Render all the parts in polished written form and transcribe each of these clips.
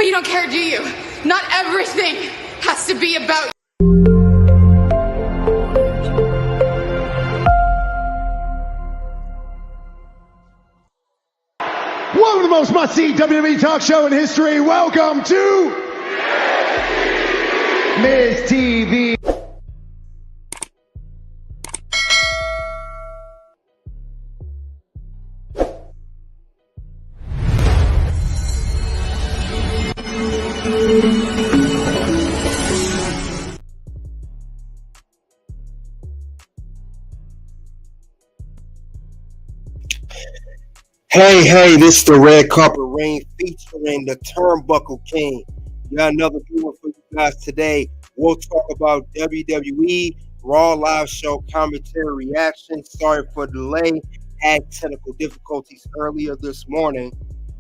you don't care, do you? Not everything has to be about Welcome to the most must-see WWE talk show in history. Welcome to Miz TV. Hey, this is the Red Carpet Reign featuring the Turnbuckle King. We got another good one for you guys today. We'll talk about WWE Raw live show commentary reaction. Sorry for the delay. Had technical difficulties earlier this morning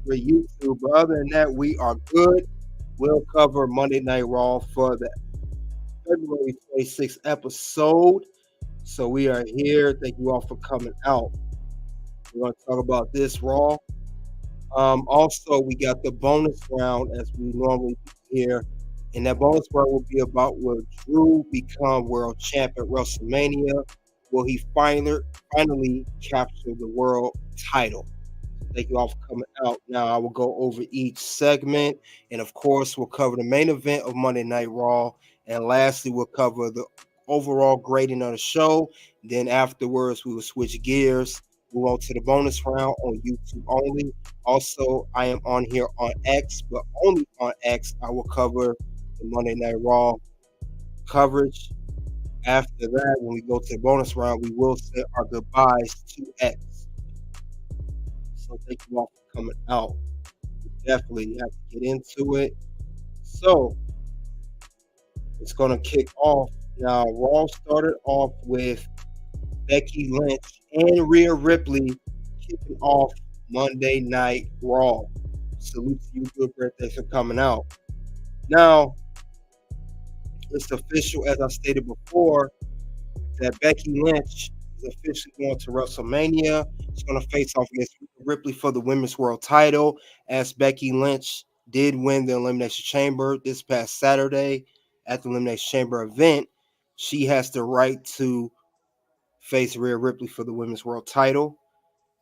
with YouTube. But other than that, we are good. We'll cover Monday Night Raw for the February 26th episode. So we are here. Thank you all for coming out. We're going to talk about this Raw. Also, we got the bonus round as we normally do here. And that bonus round will be about will Drew become world champ at WrestleMania? Will he finally capture the world title? Thank you all for coming out. Now, I will go over each segment. And, of course, we'll cover the main event of Monday Night Raw. And lastly, we'll cover the overall grading of the show. Then afterwards, we will switch gears. Move on to the bonus round on YouTube only. Also, I am on here on X, but only on X. I will cover the Monday Night Raw coverage. After that, when we go to the bonus round, we will say our goodbyes to X. So thank you all for coming out. We definitely have to get into it. So it's going to kick off. Now, Raw started off with Becky Lynch and Rhea Ripley kicking off Monday Night Raw. Salute to you, good birthday for coming out. Now, it's official, as I stated before, that Becky Lynch is officially going to WrestleMania. She's going to face off against Rhea Ripley for the Women's World title, as Becky Lynch did win the Elimination Chamber this past Saturday at the Elimination Chamber event. She has the right to face Rhea Ripley for the Women's World title.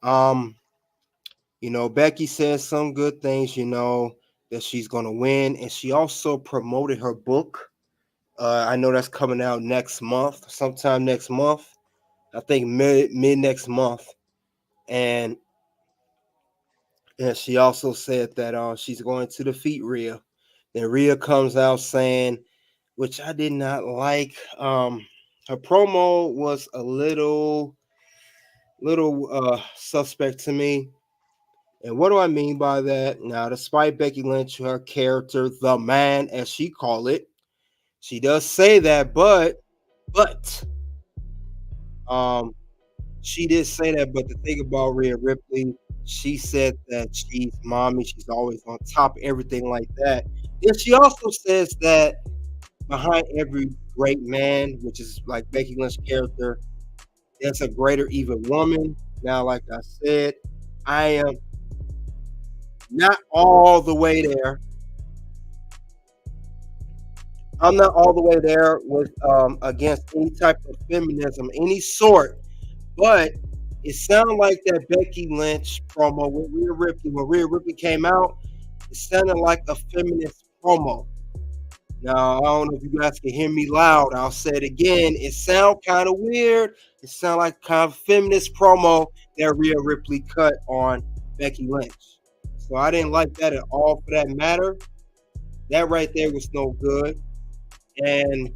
Becky says some good things, that she's going to win. And she also promoted her book. I know that's coming out next month, sometime next month. I think mid next month. And she also said that she's going to defeat Rhea. Then Rhea comes out saying, which I did not like, her promo was a little suspect to me. And what do I mean by that? Now, despite Becky Lynch, her character, the man, as she called it, she does say that, but she did say that. But the thing about Rhea Ripley, she said that she's mommy, she's always on top of everything like that. And she also says that behind every great man, which is like Becky Lynch's character, there's a greater evil woman. Now, like I said, I am not all the way there. I'm not all the way there with against any type of feminism, any sort. But it sounded like that Becky Lynch promo with Rhea Ripley, when Rhea Ripley came out, it sounded like a feminist promo. Now, I don't know if you guys can hear me loud. I'll say it again. It sounds kind of weird. It sounds like kind of feminist promo that Rhea Ripley cut on Becky Lynch. So I didn't like that at all, for that matter. That right there was no good. And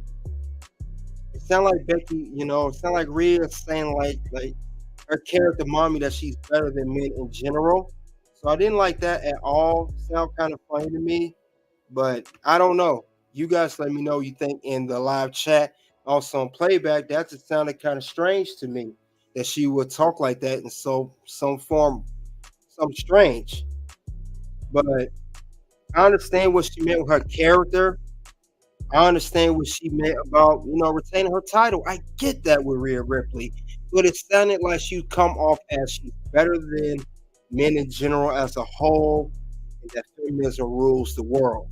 it sounded like Becky, it sounded like Rhea saying like her character mommy that she's better than men in general. So I didn't like that at all. Sound kind of funny to me. But I don't know. You guys let me know what you think in the live chat. Also on playback, that just sounded kind of strange to me that she would talk like that in some strange. But I understand what she meant with her character. I understand what she meant about, retaining her title. I get that with Rhea Ripley. But it sounded like she'd come off as she's better than men in general as a whole. and that feminism rules the world.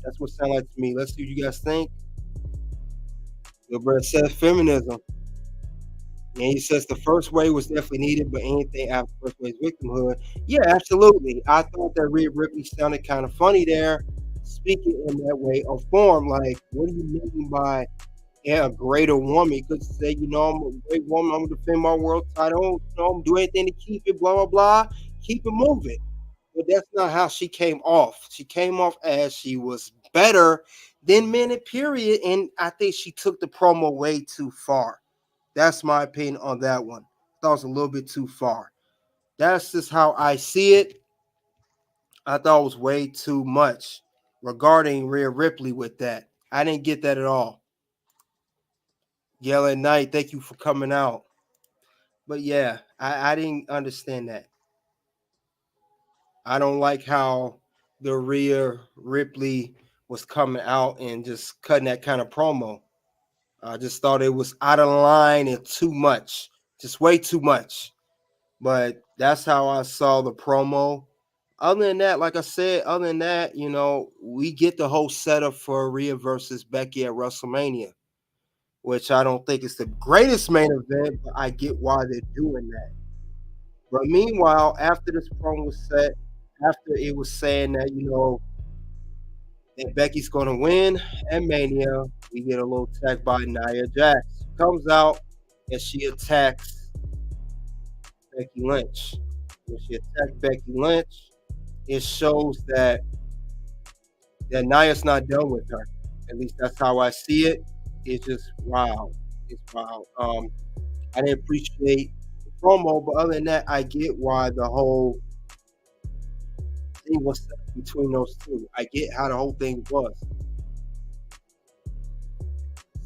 That's what it sounds like to me. Let's see what you guys think. Your brother says feminism. And he says the first wave was definitely needed, but anything after the first wave is victimhood. Yeah, absolutely. I thought that Rhea Ripley sounded kind of funny there, speaking in that way of form. Like, what do you mean by a greater woman? You could say, I'm a great woman. I'm going to defend my world title. I'm do anything to keep it, blah, blah, blah. Keep it moving. But that's not how she came off. She came off as she was better than men, period. And I think she took the promo way too far. That's my opinion on that one. I thought it was a little bit too far. That's just how I see it. I thought it was way too much regarding Rhea Ripley with that. I didn't get that at all. Yellow Knight, thank you for coming out. But yeah, I didn't understand that. I don't like how the Rhea Ripley was coming out and just cutting that kind of promo. I just thought it was out of line and too much, just way too much. But that's how I saw the promo. Other than that, like I said, we get the whole setup for Rhea versus Becky at WrestleMania, which I don't think is the greatest main event, but I get why they're doing that. But meanwhile, after this promo was set, after it was saying that, that Becky's going to win at Mania, we get a little attack by Nia Jax. She comes out and she attacks Becky Lynch. When she attacked Becky Lynch, it shows that Nia's not done with her. At least that's how I see it. It's just wow. It's wow. I didn't appreciate the promo, but other than that, I get why the whole thing was set between those two. I get how the whole thing was.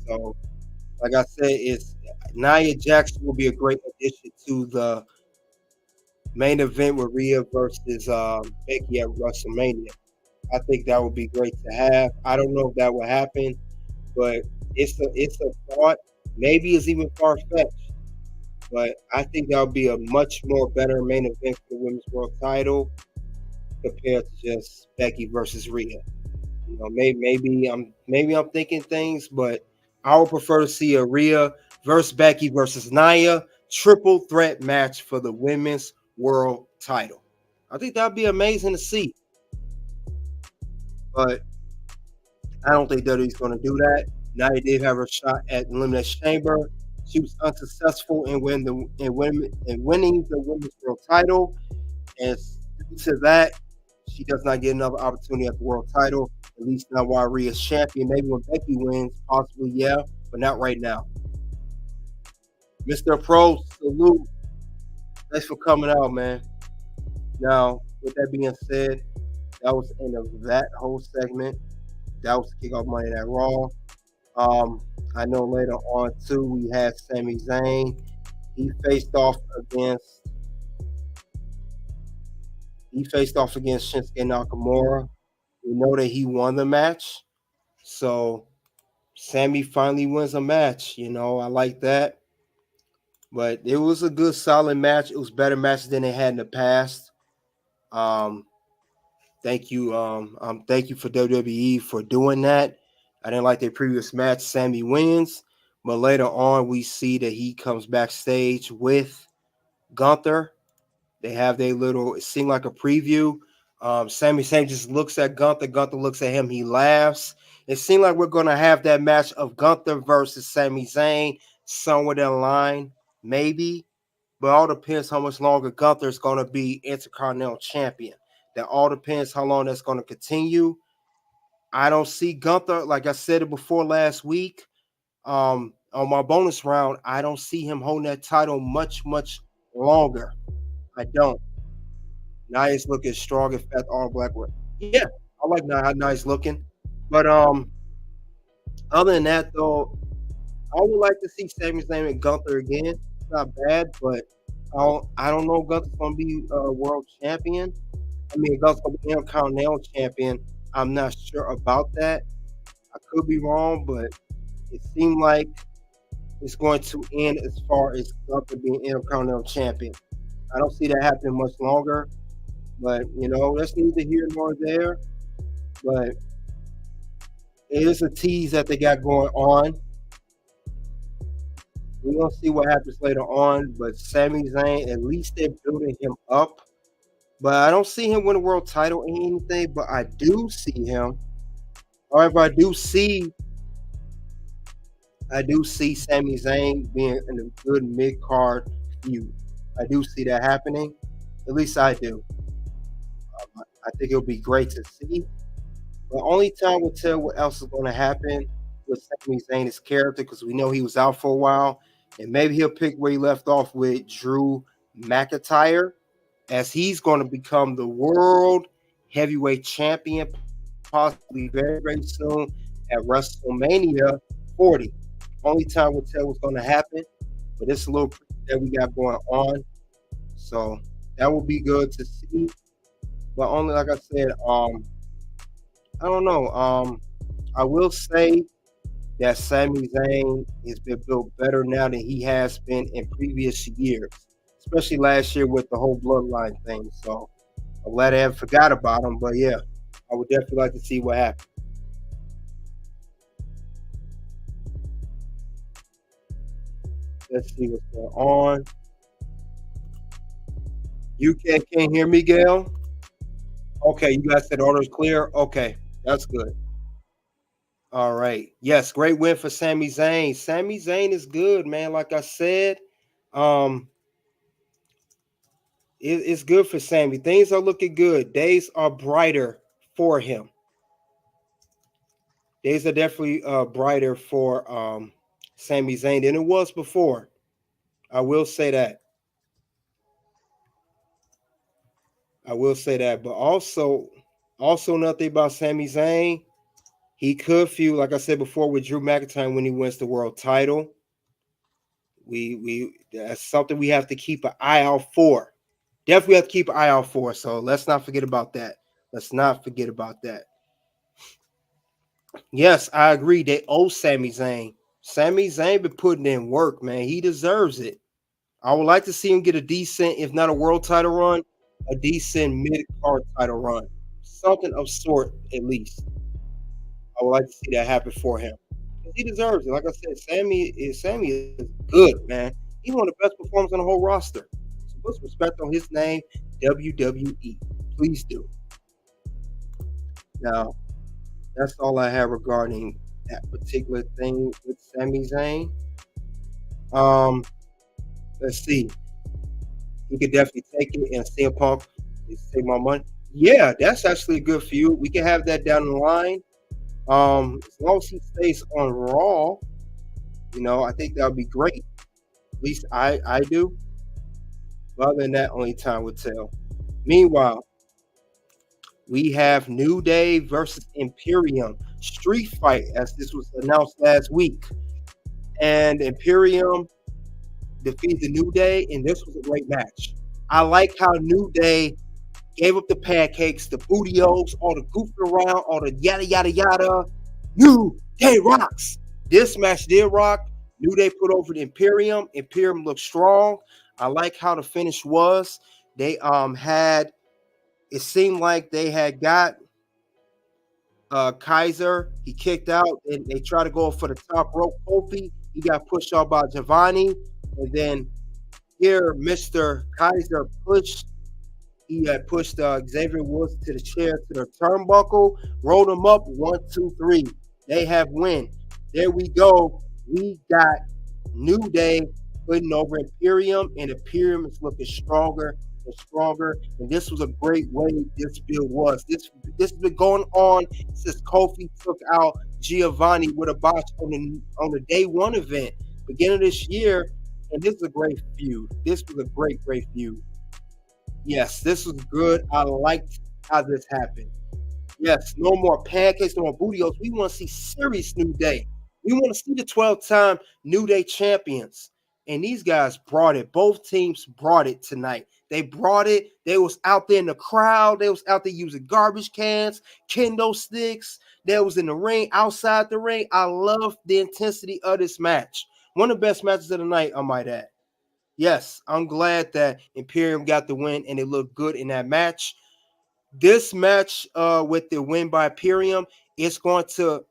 So, like I said, it's Nia Jax will be a great addition to the main event with Rhea versus Becky at WrestleMania. I think that would be great to have. I don't know if that will happen, but it's a thought. Maybe it's even far-fetched, but I think that would be a much more better main event for the Women's World Title compared to just Becky versus Rhea. Maybe I'm thinking things, but I would prefer to see a Rhea versus Becky versus Nia triple threat match for the Women's World Title. I think that'd be amazing to see, but I don't think WWE's going to do that. Nia did have her shot at Elimination Chamber. She was unsuccessful in winning the Women's World Title, and due to that, she does not get another opportunity at the World Title. At least not while Rhea's champion. Maybe when Becky wins, possibly, yeah, but not right now. Mr. Pro, salute. Thanks for coming out, man. Now, with that being said, that was the end of that whole segment. That was the kickoff Monday Night Raw. I know later on too we had Sami Zayn. He faced off against Shinsuke Nakamura. We know that he won the match, so Sami finally wins a match. I like that. But it was a good, solid match. It was better match than they had in the past. Thank you for WWE for doing that. I didn't like their previous match. Sami wins, but later on we see that he comes backstage with Gunther. They have their little. It seemed like a preview. Sami Zayn just looks at Gunther. Gunther looks at him. He laughs. It seemed like we're going to have that match of Gunther versus Sami Zayn somewhere down the line, maybe. But all depends how much longer Gunther is going to be Intercontinental Champion. That all depends how long that's going to continue. I don't see Gunther, like I said it before last week, on my bonus round, I don't see him holding that title much, much longer. I don't. Nia's looking strong and fat, all black. Yeah, I like how Nia's looking. But other than that, though, I would like to see Sami Zayn and Gunther again. It's not bad, but I don't know if Gunther's going to be world champion. I mean, Gunther's going to be Intercontinental champion. I'm not sure about that. I could be wrong, but it seemed like it's going to end as far as Gunther being Intercontinental champion. I don't see that happening much longer. But that's neither here nor there. But it is a tease that they got going on. We're gonna see what happens later on. But Sami Zayn, at least they're building him up. But I don't see him win a world title or anything. But I do see him. However, I do see Sami Zayn being in a good mid card feud. I do see that happening. At least I do. I think it'll be great to see. But only time will tell what else is going to happen with Sami Zayn's character, because we know he was out for a while, and maybe he'll pick where he left off with Drew McIntyre, as he's going to become the world heavyweight champion, possibly very, very soon at WrestleMania 40. Only time will tell what's going to happen, but it's a little that we got going on, so that will be good to see. But only, like I said, I don't know. I will say that Sami Zayn has been built better now than he has been in previous years, especially last year with the whole bloodline thing. So I'm glad I haven't forgot about him. But yeah, I would definitely like to see what happens. Let's see what's going on. You can't hear me, Gail? Okay, you guys said order's clear? Okay, that's good. All right. Yes, great win for Sami Zayn. Sami Zayn is good, man. Like I said, it's good for Sami. Things are looking good. Days are brighter for him. Days are definitely brighter for Sami Zayn than it was before. I will say that. But also nothing about Sami Zayn. He could feud, like I said before, with Drew McIntyre when he wins the world title. We that's something we have to keep an eye out for. Definitely have to keep an eye out for. So let's not forget about that. Yes, I agree. They owe Sami Zayn. Sami Zayn been putting in work, man. He deserves it. I would like to see him get a decent, if not a world title run, a decent mid-card title run. Something of sort, at least. I would like to see that happen for him. He deserves it. Like I said, Sami is good, man. He's one of the best performers on the whole roster. So put respect on his name, WWE. Please do. Now, that's all I have regarding that particular thing with Sami Zayn. Let's see. He could definitely take it, and CM Punk is take my money. Yeah, that's actually a good feud. We can have that down the line. As long as he stays on Raw, I think that would be great. At least I do. But other than that, only time will tell. Meanwhile, we have New Day versus Imperium street fight, as this was announced last week. And Imperium defeated the New Day, and this was a great match. I like how New Day gave up the pancakes, the bootios, all the goofing around, all the yada, yada, yada. New Day rocks. This match did rock. New Day put over the Imperium. Imperium looked strong. I like how the finish was. They had, it seemed like they had got Kaiser. He kicked out, and they tried to go for the top rope. Kofi, he got pushed off by Giovanni. And then here, Mr. Kaiser pushed. He had pushed Xavier Woods to the chair, to the turnbuckle, rolled him up. 1, 2, 3. They have win. There we go. We got New Day putting over Imperium, and Imperium is looking stronger and stronger. And this was a great way this build was. This has been going on since Kofi took out Giovanni with a botch on the day one event, beginning of this year. And this is a great feud. This was a great feud. Yes, this was good. I liked how this happened. Yes, no more pancakes, no more bootios. We want to see serious New Day. We want to see the 12-time New Day champions. And these guys brought it. Both teams brought it tonight. They brought it. They was out there in the crowd. They was out there using garbage cans, kendo sticks. They was in the ring, outside the ring. I love the intensity of this match. One of the best matches of the night, I might add. Yes, I'm glad that Imperium got the win, and it looked good in that match. This match with the win by Imperium is going to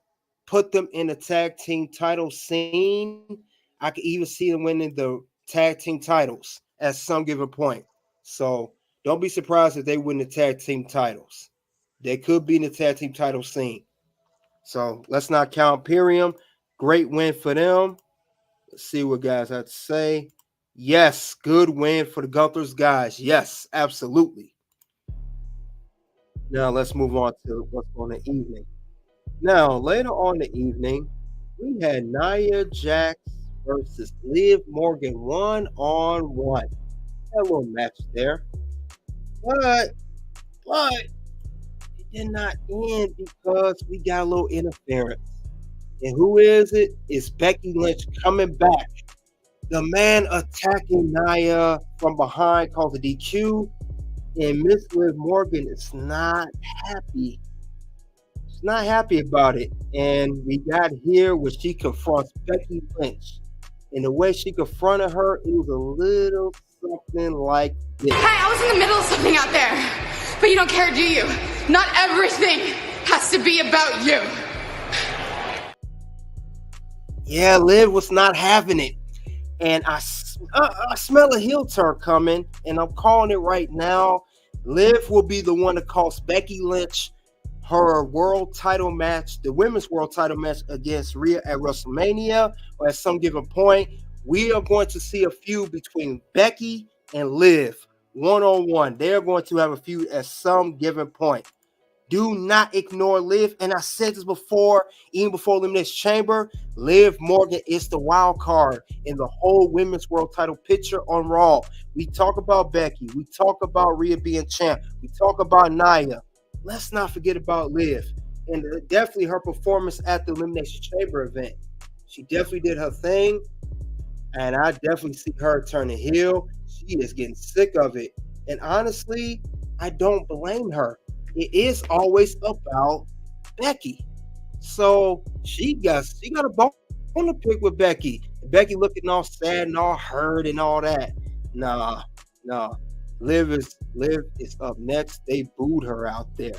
put them in the tag team title scene. I could even see them winning the tag team titles at some given point. So don't be surprised if they win the tag team titles. They could be in the tag team title scene. So let's not count Imperium. Great win for them. Let's see what guys have to say. Yes, good win for the Gunthers guys. Yes, absolutely. Now let's move on to what's on the evening. Now, later on the evening, we had Nia Jax versus Liv Morgan one-on-one. That little match there. But it did not end because we got a little interference. And who is it? It's Becky Lynch coming back. The man attacking Nia from behind called the DQ. And Miss Liv Morgan is not happy. She's not happy about it. And we got here where she confronts Becky Lynch. And the way she confronted her, it was a little something like this. Hey, I was in the middle of something out there. But you don't care, do you? Not everything has to be about you. Yeah, Liv was not having it. And I smell a heel turn coming, and I'm calling it right now. Liv will be the one that costs Becky Lynch her world title match, the women's world title match against Rhea at WrestleMania, or at some given point. We are going to see a feud between Becky and Liv one-on-one. They're going to have a feud at some given point. Do not ignore Liv. And I said this before, even before Elimination Chamber, Liv Morgan is the wild card in the whole women's world title picture on Raw. We talk about Becky. We talk about Rhea being champ. We talk about Nia. Let's not forget about Liv. And definitely her performance at the Elimination Chamber event. She definitely did her thing. And I definitely see her turning heel. She is getting sick of it. And honestly, I don't blame her. It is always about Becky. So she got a bone to pick with Becky. Becky looking all sad and all hurt and all that. Nah. Liv is up next. They booed her out there.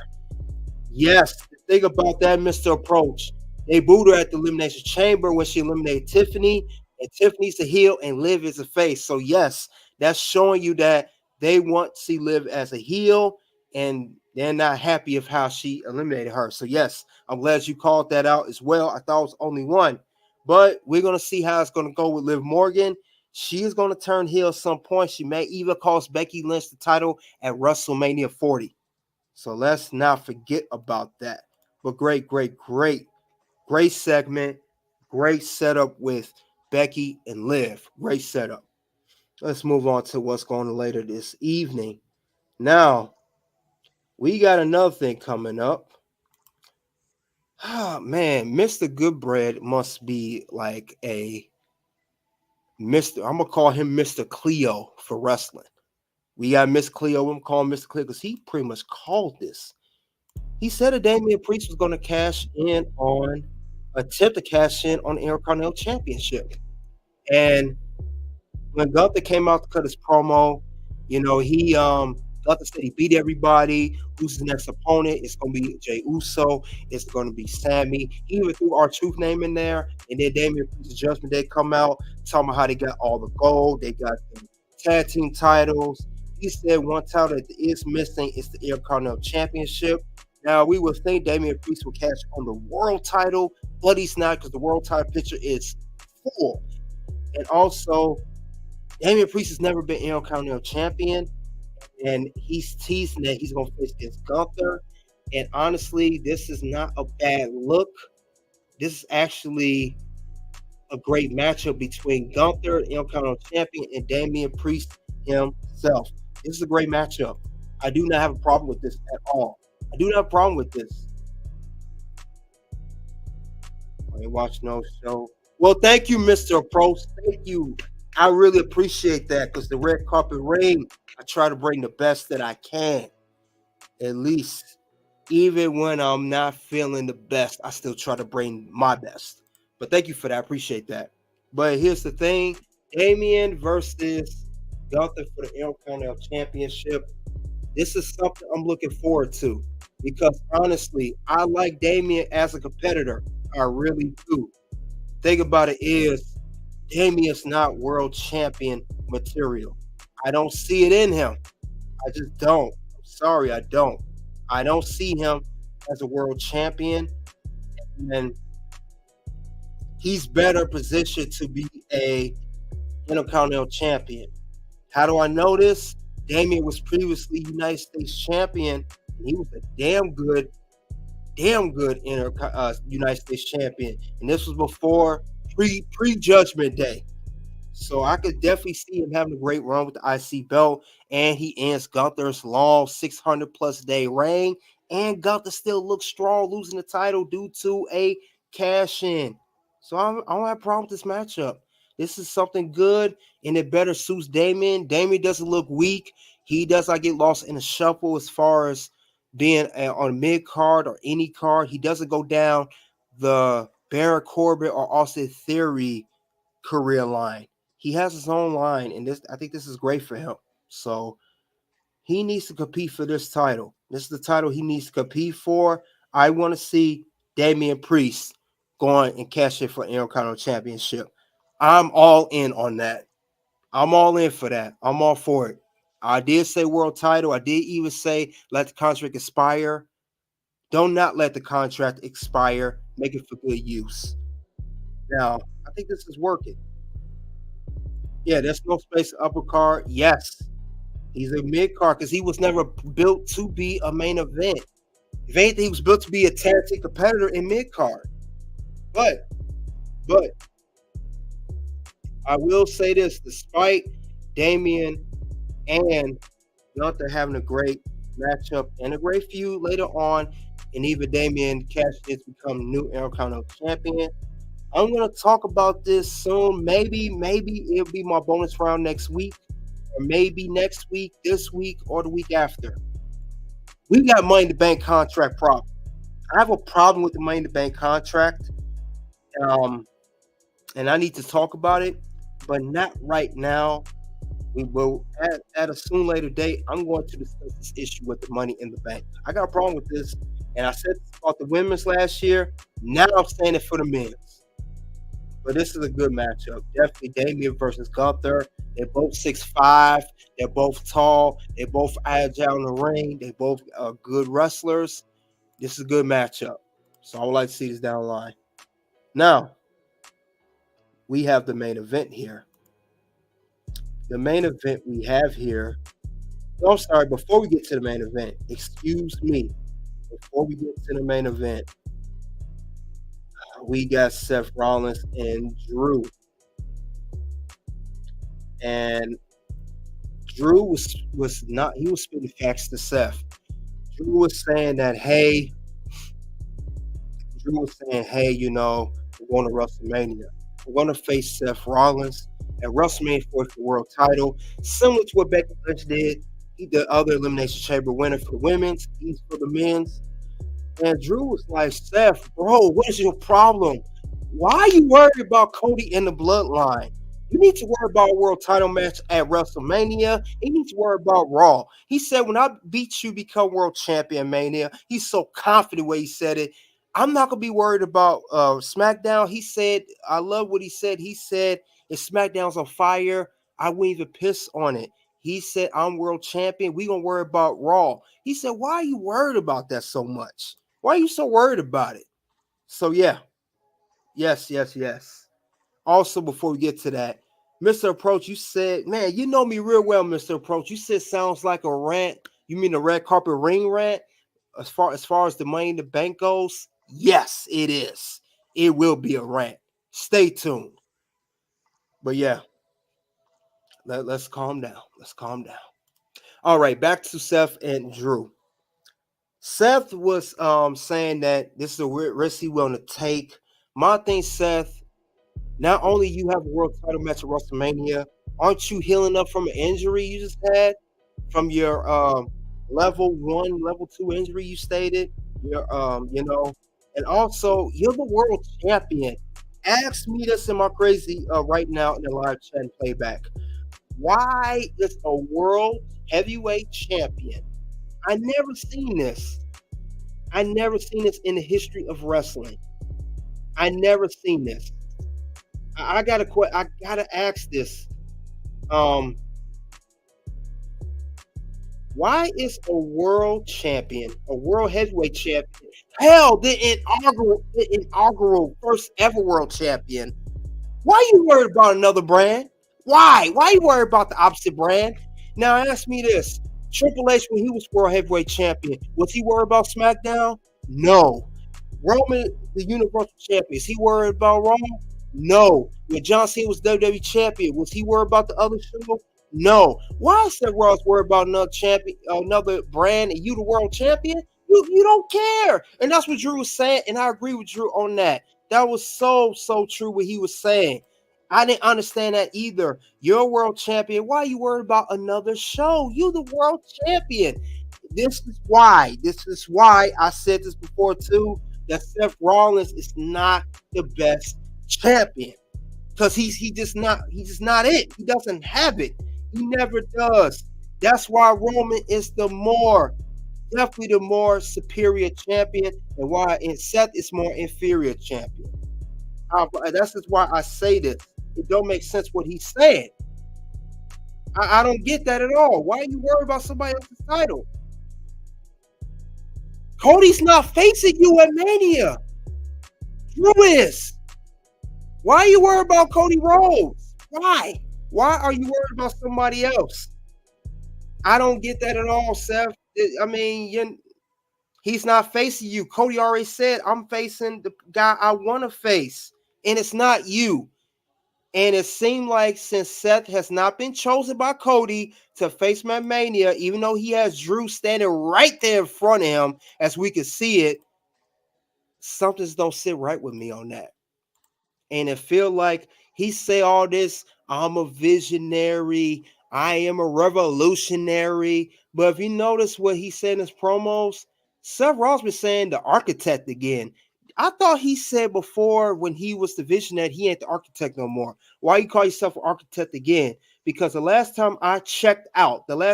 Yes, think about that, Mr. Approach. They booed her at the Elimination Chamber when she eliminated Tiffany. And Tiffany's the heel and Liv is a face. So yes, that's showing you that they want to see Liv as a heel, and they're not happy of how she eliminated her. So yes, I'm glad you called that out as well. I thought it was only one. But we're going to see how it's going to go with Liv Morgan. She is going to turn heel at some point. She may even cost Becky Lynch the title at WrestleMania 40. So let's not forget about that. But great segment. Great setup with Becky and Liv. Great setup. Let's move on to what's going on later this evening. Now, we got another thing coming up. Oh, man, Mr. Goodbread must be like a Mr. I'm going to call him Mr. Cleo for wrestling. We got Miss Cleo. I'm going to call him Mr. Cleo because he pretty much called this. He said that Damian Priest was going to attempt to cash in on the Intercontinental Championship. And when Gunther came out to cut his promo, Gunther said he beat everybody. Who's his next opponent? It's going to be Jey Uso. It's going to be Sami. He even threw R-Truth name in there. And then Damian Priest's Judgment Day come out, talking about how they got all the gold. They got the tag team titles. He said one title that is missing is the Intercontinental Championship. Now, we would think Damian Priest will catch on the world title, but he's not because the world title picture is full. And also, Damian Priest has never been Intercontinental Champion, and he's teasing that he's going to face against Gunther. And honestly, this is not a bad look. This is actually a great matchup between Gunther, the Intercontinental Champion, and Damian Priest himself. This is a great matchup. I do not have a problem with this at all. I do not have a problem with this. I ain't watch no show. Well, thank you, Mr. Approach. Thank you. I really appreciate that because the red carpet ring, I try to bring the best that I can. At least, even when I'm not feeling the best, I still try to bring my best. But thank you for that. I appreciate that. But here's the thing. Damian versus Gunther for the Intercontinental Championship. This is something I'm looking forward to because honestly, I like Damian as a competitor. I really do. Thing about it is, Damian's not world champion material. I don't see it in him. I just don't. I'm sorry, I don't. I don't see him as a world champion, and he's better positioned to be a Intercontinental champion. How do I know this? Damian was previously United States champion, and he was a damn good United States champion. And this was before pre-Judgment Day. So I could definitely see him having a great run with the IC belt, and he ends Gunther's long 600-plus day reign, and Gunther still looks strong, losing the title due to a cash-in. So I don't have a problem with this matchup. This is something good, and it better suits Damian. Damian doesn't look weak. He does not get lost in the shuffle as far as being on a mid-card or any card. He doesn't go down the Baron Corbin or Austin Theory career line. He has his own line, and I think this is great for him. So he needs to compete for this title. This is the title he needs to compete for. I want to see Damian Priest going and cash in for Intercontinental Championship. I'm all in on that. I'm all in for that. I'm all for it. I did say world title. I did even say let the contract expire. Do not let the contract expire. Make it for good use. Now, I think this is working. Yeah, there's no space upper card. Yes, he's a mid card because he was never built to be a main event. If anything, he was built to be a tag team competitor in mid card. But I will say this: despite Damian and Gunther having a great matchup and a great feud later on, and even Damian cashed in to become new Intercontinental champion. I'm going to talk about this soon. Maybe it'll be my bonus round next week, or maybe next week, this week, or the week after. We got Money in the Bank contract problem. I have a problem with the Money in the Bank contract, and I need to talk about it, but not right now. We will at a soon later date. I'm going to discuss this issue with the Money in the Bank. I got a problem with this, and I said this about the women's last year. Now I'm saying it for the men's. But this is a good matchup. Definitely Damian versus Gunther. They're both 6'5". They're both tall. They're both agile in the ring. They both are good wrestlers. This is a good matchup. So I would like to see this down the line. Now, we have the main event here. The main event we have here. No, I'm sorry. Before we get to the main event, excuse me. Before we get to the main event, we got Seth Rollins and Drew. And Drew was not, he was spitting facts to Seth. Drew was saying, hey, you know, we're going to WrestleMania. We're going to face Seth Rollins at WrestleMania for the world title, similar to what Becky Lynch did. He did other Elimination Chamber winner for the women's, he's for the men's. And Drew was like, Seth, bro, what is your problem? Why are you worried about Cody in the bloodline? You need to worry about a world title match at WrestleMania. You need to worry about Raw. He said, when I beat you, become world champion, Mania. He's so confident when he said it. I'm not going to be worried about SmackDown. He said, I love what he said. He said, if SmackDown's on fire, I wouldn't even piss on it. He said, I'm world champion. We're going to worry about Raw. He said, why are you worried about that so much? Why are you so worried about it? So, yeah. Yes. Also, before we get to that, Mr. Approach, you said, man, you know me real well, Mr. Approach. You said sounds like a rant. You mean a red carpet ring rant? As far as the Money in the Bank goes, yes, it is. It will be a rant. Stay tuned. But, yeah, let's calm down. All right, back to Seth and Drew. Seth was saying that this is a risk he willing to take. My thing, Seth, not only you have a world title match at WrestleMania, aren't you healing up from an injury you just had from your level 1, level 2 injury you stated? Your and also you're the world champion. Ask me this in my crazy right now in the live chat playback. Why is a world heavyweight champion I never seen this. I never seen this in the history of wrestling. I never seen this. I gotta ask this. Why is a world champion, a world heavyweight champion, hell, the inaugural first ever world champion? Why you worried about another brand? Why? Why you worried about the opposite brand? Now ask me this. Triple H, when he was world heavyweight champion, was he worried about SmackDown? No. Roman, the Universal Champion, is he worried about Raw? No. When John Cena was WWE Champion, was he worried about the other show? No. Why is Seth Rollins worried about another champion, another brand, and you the world champion? You don't care. And that's what Drew was saying, and I agree with Drew on that. That was so true what he was saying. I didn't understand that either. You're a world champion. Why are you worried about another show? You the world champion. This is why I said this before too, that Seth Rollins is not the best champion. Because he's just not it. He doesn't have it. He never does. That's why Roman is definitely the more superior champion, and Seth is more inferior champion. That's just why I say this. It don't make sense what he's saying. I don't get that at all. Why are you worried about somebody else's title? Cody's not facing you at Mania. Drew is. Why are you worried about Cody Rhodes? Why? Why are you worried about somebody else? I don't get that at all, Seth. I mean, he's not facing you. Cody already said, I'm facing the guy I want to face, and it's not you. And it seemed like since Seth has not been chosen by Cody to face Mania, even though he has Drew standing right there in front of him, as we can see it, something's don't sit right with me on that. And it feel like he say all this, I'm a visionary, I am a revolutionary. But if you notice what he said in his promos, Seth Rollins been saying the architect again. I thought he said before when he was the visionary, he ain't the architect no more. Why you call yourself an architect again? Because the last time I checked, the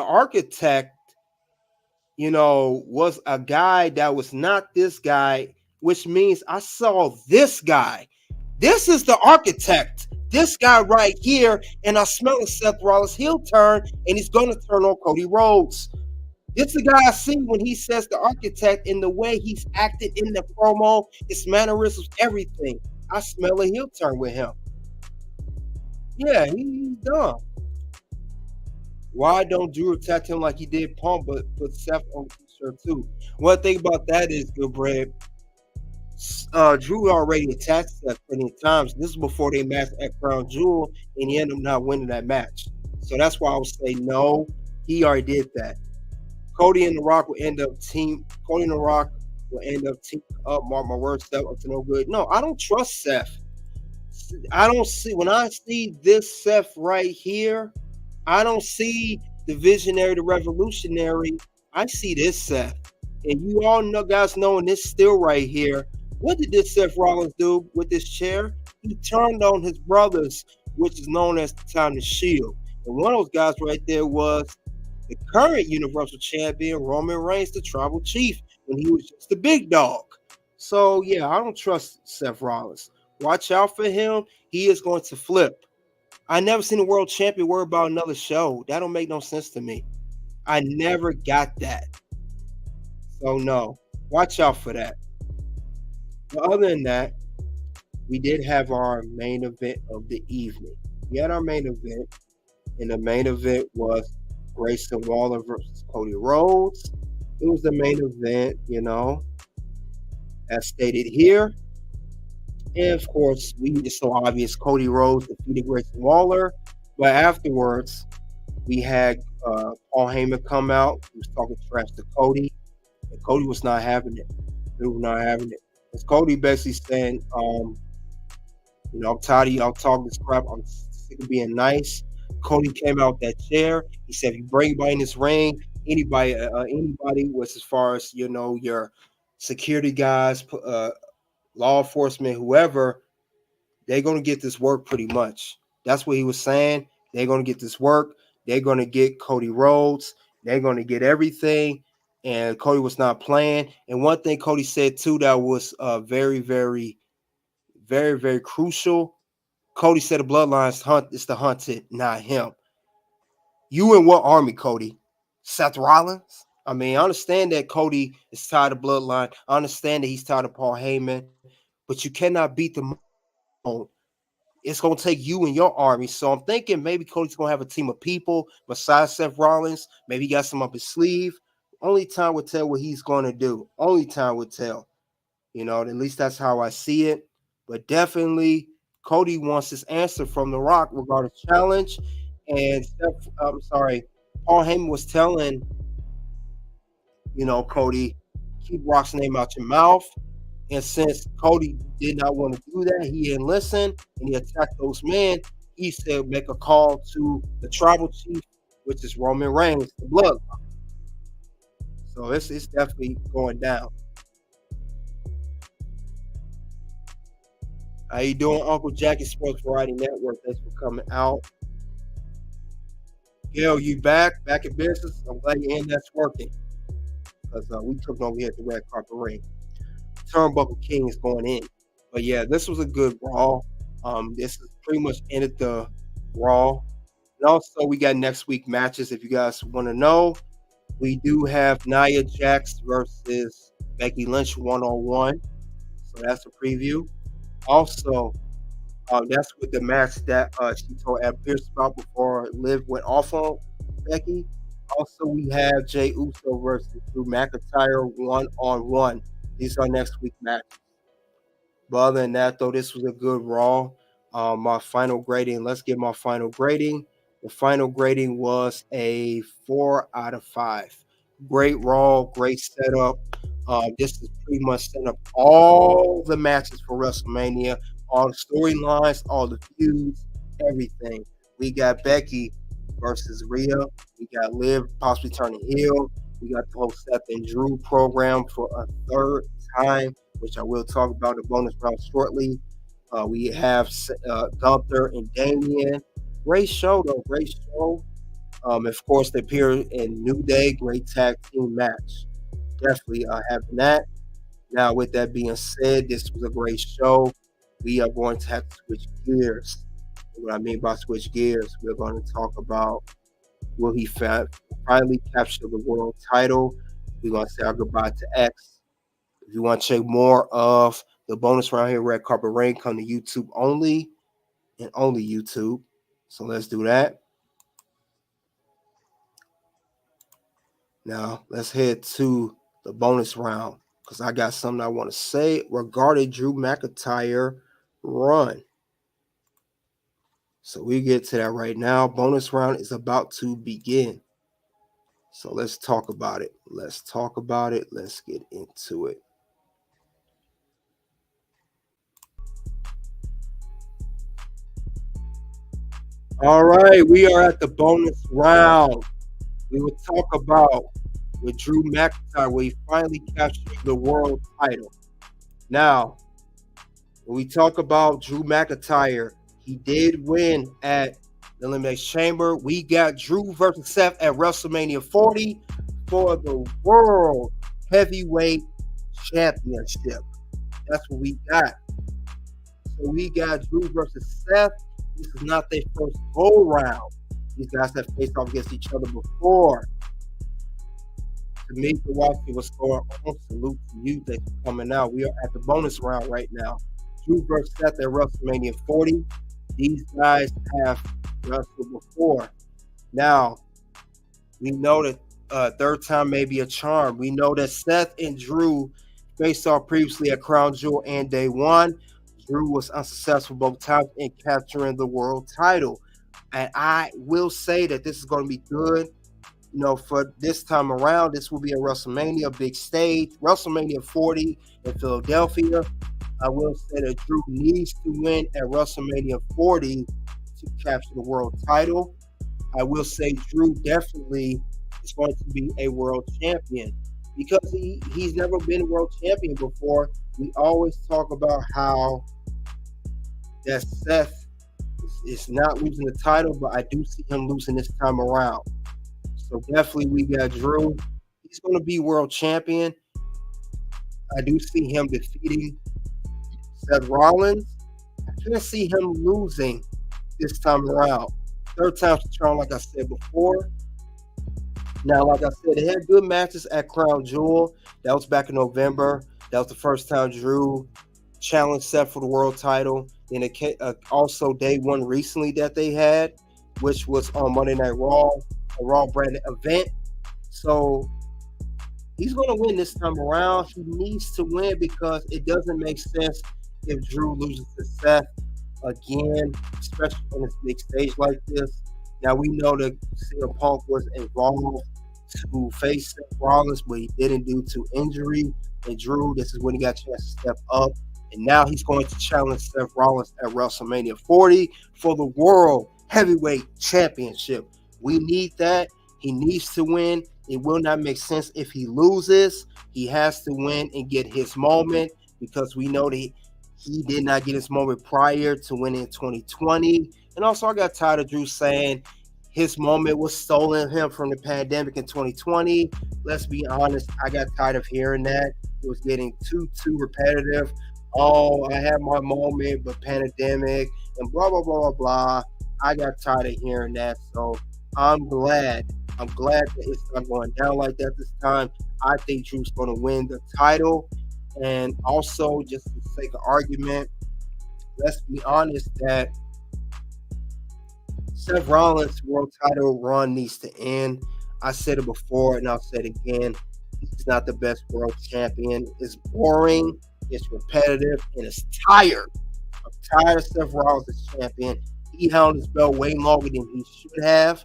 architect, was a guy that was not this guy, which means I saw this guy. This is the architect. This guy right here, and I smell a Seth Rollins heel turn, and he's going to turn on Cody Rhodes. This is the guy I see when he says the architect, in the way he's acted in the promo, his mannerisms, everything. I smell a heel turn with him. Yeah, he's done. Why don't Drew attack him like he did Punk, but put Seth on the shirt too? One thing about that is, good bread, Drew already attacked Seth plenty of times. This is before they matched at Crown Jewel, and he ended up not winning that match. So that's why I would say no, he already did that. Cody and The Rock will end up teaming up. Mark my words, Seth up to no good. No, I don't trust Seth. When I see this Seth right here, I don't see the visionary, the revolutionary. I see this Seth. And you all know, guys, knowing this still right here. What did this Seth Rollins do with this chair? He turned on his brothers, which is known as the time the Shield. And one of those guys right there was the current Universal Champion, Roman Reigns, the Tribal Chief, when he was just the big dog. So, yeah, I don't trust Seth Rollins. Watch out for him. He is going to flip. I never seen a world champion worry about another show. That don't make no sense to me. I never got that. So, no. Watch out for that. But other than that, we did have our main event of the evening. We had our main event, and the main event was Grayson Waller versus Cody Rhodes. It was the main event, as stated here. And of course, it's so obvious Cody Rhodes defeated Grayson Waller. But afterwards, we had Paul Heyman come out. He was talking trash to Cody. And Cody was not having it. He was not having it. Because Cody basically saying, I'm tired of y'all talking this crap. I'm sick of being nice. Cody came out that chair. He said, if you bring anybody in this ring, anybody was, as far as, your security guys, law enforcement, whoever, they're going to get this work pretty much. That's what he was saying. They're going to get this work. They're going to get Cody Rhodes. They're going to get everything, and Cody was not playing. And one thing Cody said too that was very, very, very, very crucial. Cody said the bloodline's hunt is the hunted, not him. You in what army, Cody? Seth Rollins? I mean, I understand that Cody is tired of bloodline. I understand that he's tired of Paul Heyman, but you cannot beat the mold. It's going to take you and your army. So I'm thinking maybe Cody's going to have a team of people besides Seth Rollins. Maybe he got some up his sleeve. Only time will tell what he's going to do. Only time will tell. You know, at least that's how I see it. But definitely, Cody wants his answer from The Rock regarding challenge. And Paul Heyman was telling, Cody, keep Rock's name out your mouth. And since Cody did not want to do that, he didn't listen, and he attacked those men. He said make a call to the tribal chief, which is Roman Reigns, the bloodline. So it's definitely going down. How you doing, Uncle Jackie Sports Variety Network? Thanks for coming out. Gail, you back in business? I'm glad you're in. That's working. Because we took over here at the red carpet ring. Turnbuckle King is going in. But yeah, this was a good Raw. This is pretty much ended the Raw. And also, we got next week matches. If you guys want to know, we do have Nia Jax versus Becky Lynch 1-on-1. So that's a preview. Also, that's with the match that she told Adam Pearce about before Liv went off on Becky. Also, we have Jey Uso versus Drew McIntyre 1-on-1. These are next week matches. But other than that, though, this was a good Raw. My final grading, let's get my final grading. The final grading was a 4 out of 5. Great Raw, great setup. This is pretty much setting up all the matches for WrestleMania, all the storylines, all the feuds, everything. We got Becky versus Rhea. We got Liv possibly turning heel. We got the whole Seth and Drew program for a third time, which I will talk about in the bonus round shortly. We have Gunther and Damian. Great show, though. Great show. Of course, they appear in New Day. Great tag team match. Definitely having that. Now, with that being said, this was a great show. We are going to have to switch gears. What I mean by switch gears, we're going to talk about will he finally capture the world title. We're going to say our goodbye to X. If you want to check more of the bonus round here, Red Carpet Ring, come to YouTube only and only YouTube. So let's do that. Now, let's head to the bonus round because I got something I want to say regarding Drew McIntyre run. So we get to that right now. Bonus round is about to begin. So let's talk about it. Let's talk about it. Let's get into it. All right, we are at the bonus round. We will talk about with Drew McIntyre where he finally captured the world title. Now, when we talk about Drew McIntyre, he did win at the Elimination Chamber. We got Drew versus Seth at WrestleMania 40 for the World Heavyweight Championship. That's what we got. So we got Drew versus Seth. This is not their first go round. These guys have faced off against each other before. To me, to watch what's going on, salute to you. Thanks for coming out. We are at the bonus round right now. Drew versus Seth at WrestleMania 40. These guys have wrestled before. Now, we know that third time may be a charm. We know that Seth and Drew faced off previously at Crown Jewel and Day One. Drew was unsuccessful both times in capturing the world title. And I will say that this is going to be good. You know, for this time around, this will be a WrestleMania big stage. WrestleMania 40 in Philadelphia. I will say that Drew needs to win at WrestleMania 40 to capture the world title. I will say Drew definitely is going to be a world champion because he's never been a world champion before. We always talk about how that Seth is not losing the title, but I do see him losing this time around. So definitely we got Drew. He's going to be world champion. I do see him defeating Seth Rollins. I can't see him losing this time around. Third time's the charm, like I said before. Now, like I said, they had good matches at Crown Jewel. That was back in November. That was the first time Drew challenged Seth for the world title. Then it also day one recently that they had, which was on Monday Night Raw, a Raw branded event. So he's going to win this time around. He needs to win because it doesn't make sense if Drew loses to Seth again, especially on this big stage like this. Now, we know that CM Punk was involved to face Seth Rollins, but he didn't due to injury. And Drew, this is when he got a chance to step up. And now he's going to challenge Seth Rollins at WrestleMania 40 for the World Heavyweight Championship. We need that. He needs to win. It will not make sense if he loses. He has to win and get his moment because we know that he did not get his moment prior to winning in 2020. And also, I got tired of Drew saying his moment was stolen him from the pandemic in 2020. Let's be honest. I got tired of hearing that. It was getting too repetitive. Oh, I had my moment, but pandemic and blah, blah, blah, blah, blah. I got tired of hearing that. So I'm glad that it's not going down like that this time. I think Drew's going to win the title. And also, just for the sake of argument, let's be honest that Seth Rollins' world title run needs to end. I said it before and I'll say it again. He's not the best world champion. It's boring, it's repetitive, and it's tired. I'm tired of Seth Rollins as champion. He held his belt way longer than he should have.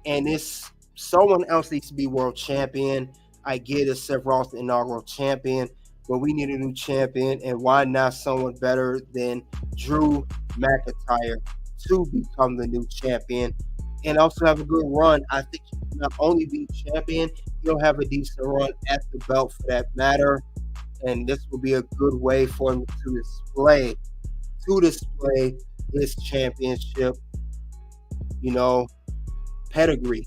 And it's someone else needs to be world champion. I get it, Seth Rollins the inaugural champion, but we need a new champion. And why not someone better than Drew McIntyre to become the new champion and also have a good run? I think he will not only be champion, he'll have a decent run at the belt for that matter. And this will be a good way for him to display his championship, pedigree.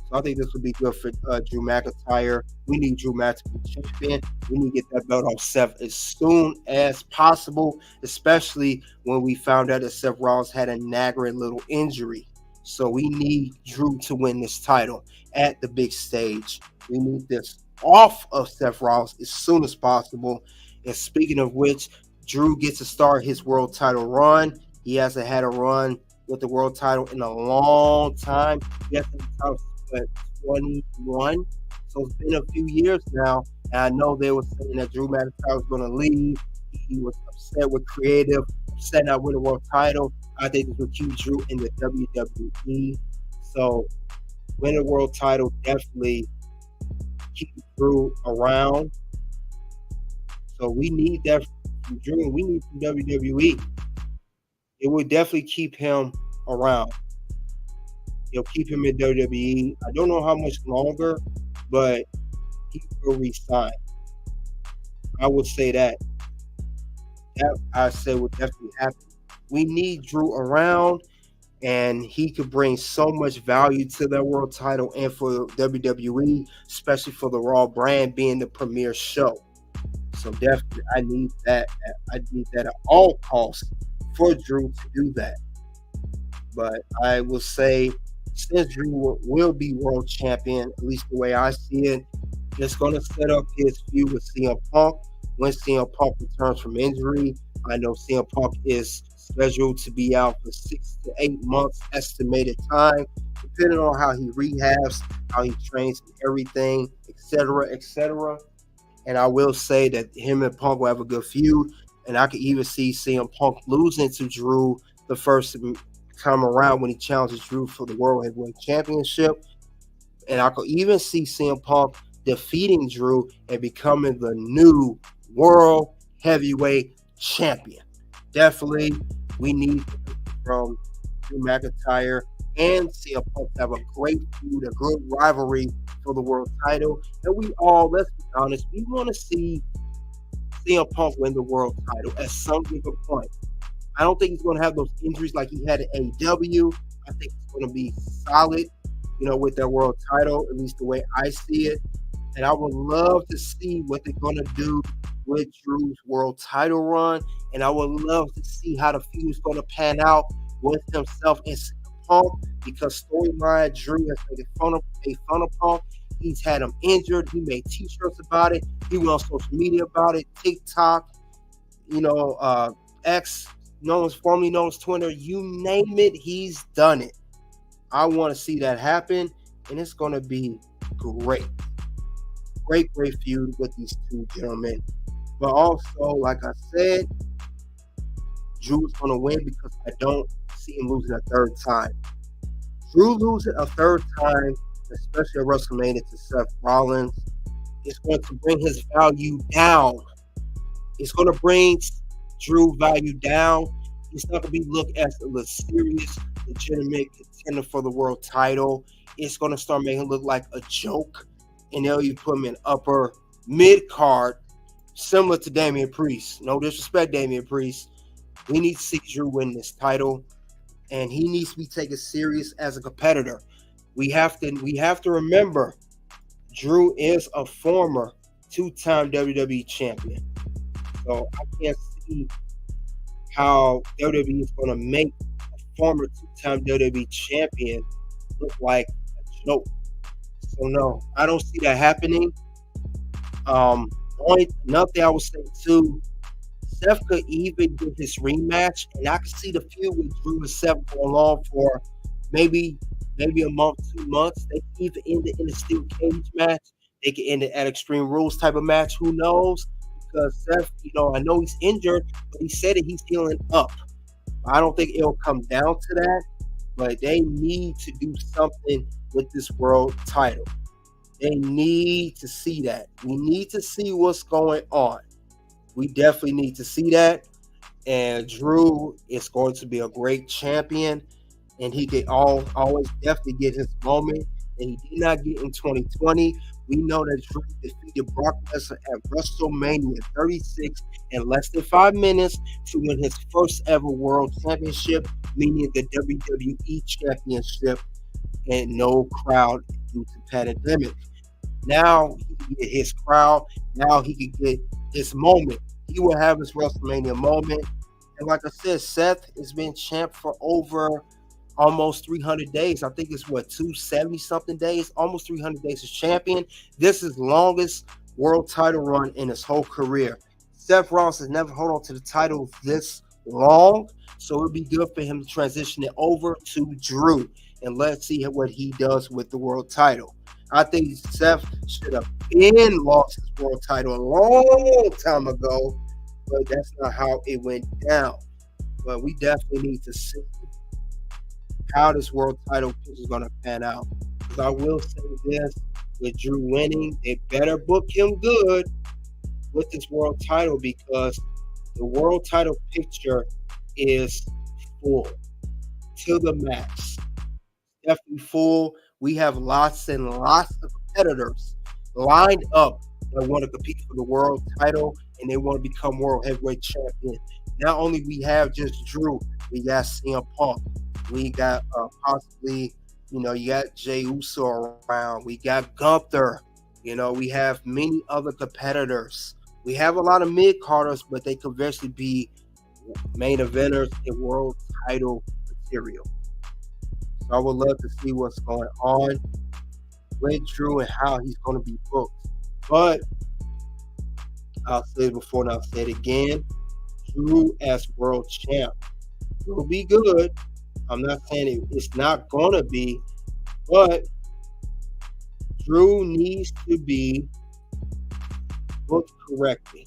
So I think this would be good for Drew McIntyre. We need Drew McIntyre to be champion. We need to get that belt off Seth as soon as possible, especially when we found out that Seth Rollins had a nagging little injury. So we need Drew to win this title at the big stage. We need this off of Seth Rollins as soon as possible. And speaking of which, Drew gets to start his world title run. He hasn't had a run with the world title in a long time. He hasn't had at 21, so it's been a few years now, and I know they were saying that Drew McIntyre was going to leave. He was upset with creative, upset not winning the world title. I think this would keep Drew in the WWE. So winning the world title definitely keep Drew around. So we need that from Drew. We need from WWE. It would definitely keep him around. You'll keep him in WWE. I don't know how much longer, but he will resign. I would say that. That I say would definitely happen. We need Drew around, and he could bring so much value to that world title and for WWE, especially for the Raw brand being the premier show. So definitely, I need that. I need that at all costs for Drew to do that. But I will say, since Drew will be world champion, at least the way I see it, it's going to set up his feud with CM Punk. When CM Punk returns from injury, I know CM Punk is scheduled to be out for 6 to 8 months estimated time, depending on how he rehabs, how he trains, and everything, etc., etc. And I will say that him and Punk will have a good feud, and I could even see CM Punk losing to Drew the first time around when he challenges Drew for the World Heavyweight Championship. And I could even see CM Punk defeating Drew and becoming the new World Heavyweight Champion. Definitely, we need from Drew McIntyre and CM Punk to have a great feud, a good rivalry for the world title. And we all, let's be honest, we want to see CM Punk win the world title at some given point. I don't think he's going to have those injuries like he had at AEW. I think it's going to be solid. with that world title, at least the way I see it. And I would love to see what they're going to do with Drew's world title run. And I would love to see how the feud is going to pan out with himself and CM Punk, because storyline Drew has made fun of Punk. He's had him injured. He made T-shirts about it. He went on social media about it, TikTok, X, formerly known as Twitter. You name it, he's done it. I want to see that happen, and it's going to be great. Great feud with these two gentlemen. But also, like I said, Drew is going to win because I don't see him losing a third time. Drew losing a third time, especially at WrestleMania, to Seth Rollins, is going to bring his value down. It's going to bring Drew value down. He's not going to be looked as a serious, legitimate contender for the world title. It's going to start making him look like a joke. And they'll even put him in upper mid-card, similar to Damian Priest. No disrespect, Damian Priest. We need to see Drew win this title, and he needs to be taken serious as a competitor. We have to remember, Drew is a former two-time WWE champion. So I can't see how WWE is going to make a former two-time WWE champion look like a joke. So no, I don't see that happening. Another thing I would say too, Seth could even get his rematch, and I could see the feud with Drew and Seth going on for maybe a month, 2 months. They could even end it in a steel cage match. They could end it at Extreme Rules type of match. Who knows? Because Seth, I know he's injured, but he said that he's healing up. I don't think it'll come down to that, but they need to do something with this world title. They need to see that. We need to see what's going on. We definitely need to see that. And Drew is going to be a great champion, and he could always definitely get his moment that he did not get in 2020. We know that Drew defeated Brock Lesnar at WrestleMania 36 in less than 5 minutes to win his first ever world championship, meaning the WWE Championship, and no crowd due to pandemic. Now he can get his crowd. Now he can get his moment. He will have his WrestleMania moment. And like I said, Seth has been champ for over almost 300 days. I think it's 270 something days, almost 300 days as champion. This is longest world title run in his whole career. Seth Rollins has never held on to the title this long, so it would be good for him to transition it over to Drew, and let's see what he does with the world title. I think Seth should have been lost his world title a long time ago, but that's not how it went down. But we definitely need to see how this world title is going to pan out. Because I will say this, with Drew winning, they better book him good with this world title, because the world title picture is full to the max. Definitely full. We have lots and lots of competitors lined up that want to compete for the world title, and they want to become world heavyweight champion. Not only we have just Drew, we got CM Punk, we got possibly, you got Jey Uso around, we got Gunther, we have many other competitors. We have a lot of mid-carders, but they could eventually be main eventers in world title material. So I would love to see what's going on with Drew and how he's going to be booked. But I'll say it before and I'll say it again. Drew as world champ will be good. I'm not saying it's not going to be, but Drew needs to be booked correctly.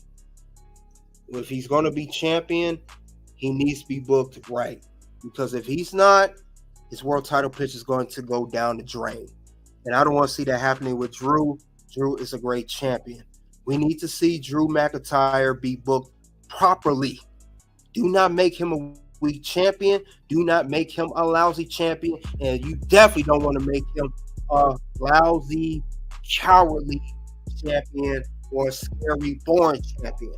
If he's going to be champion, he needs to be booked right. Because if he's not, his world title pitch is going to go down the drain. And I don't want to see that happening with Drew. Drew is a great champion. We need to see Drew McIntyre be booked properly. Do not make him a weak champion. Do not make him a lousy champion. And you definitely don't want to make him a lousy, cowardly champion or a scary, boring champion.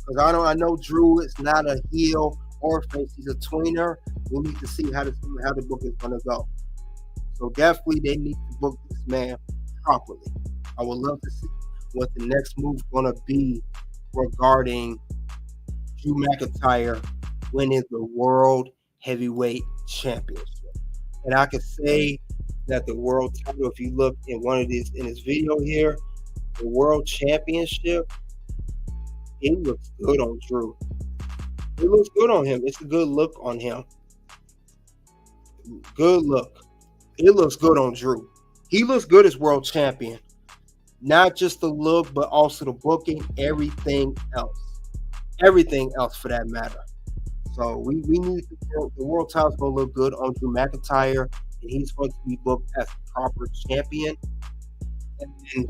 Because I know Drew is not a heel or face. He's a tweener. We need to see how the book is going to go. So definitely they need to book this man properly. I would love to see what the next move going to be regarding Drew McIntyre winning the World Heavyweight Championship. And I can say that the world title, if you look in one of these in this video here, the World Championship, it looks good on Drew. It looks good on him. It's a good look on him. Good look. It looks good on Drew. He looks good as world champion. Not just the look, but also the booking, everything else. Everything else for that matter. So we need the world title's going to look good on Drew McIntyre, and he's going to be booked as the proper champion. And then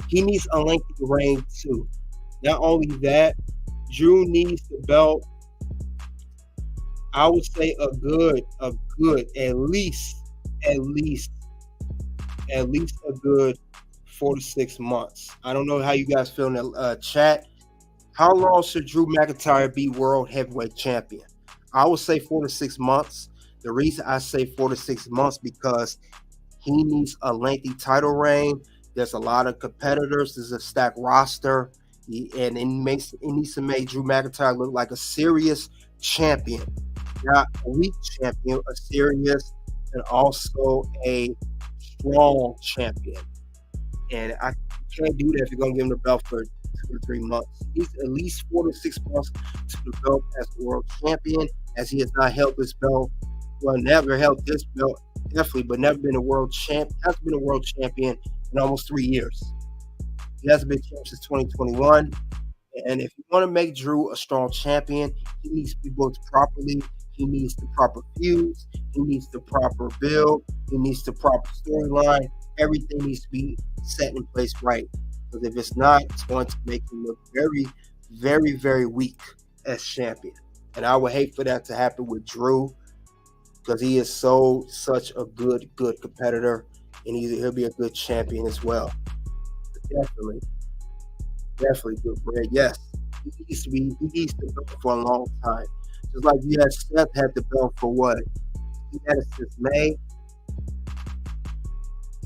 he needs a lengthy reign too. Not only that, Drew needs the belt. I would say a good, at least a good 4 to 6 months. I don't know how you guys feel in the chat. How long should Drew McIntyre be World Heavyweight Champion? I would say 4 to 6 months. The reason I say 4 to 6 months because he needs a lengthy title reign. There's a lot of competitors. There's a stacked roster. And it needs to make Drew McIntyre look like a serious champion. Not a weak champion, a serious and also a strong champion. And I can't do that if you're going to give him the belt for 2 to 3 months. He's at least 4 to 6 months to the belt as the world champion, as he has not held this belt. Well, never held this belt, definitely, but never been a world champ. Hasn't been a world champion in almost 3 years. He hasn't been champ since 2021. And if you want to make Drew a strong champion, he needs to be booked properly. He needs the proper feuds. He needs the proper build. He needs the proper storyline. Everything needs to be set in place right. Because if it's not, it's going to make him look very, very, very weak as champion. And I would hate for that to happen with Drew because he is such a good competitor. And he'll be a good champion as well. Definitely good bread. Yes, he needs the belt for a long time. Just like you had Seth had the belt for what? He had it since May.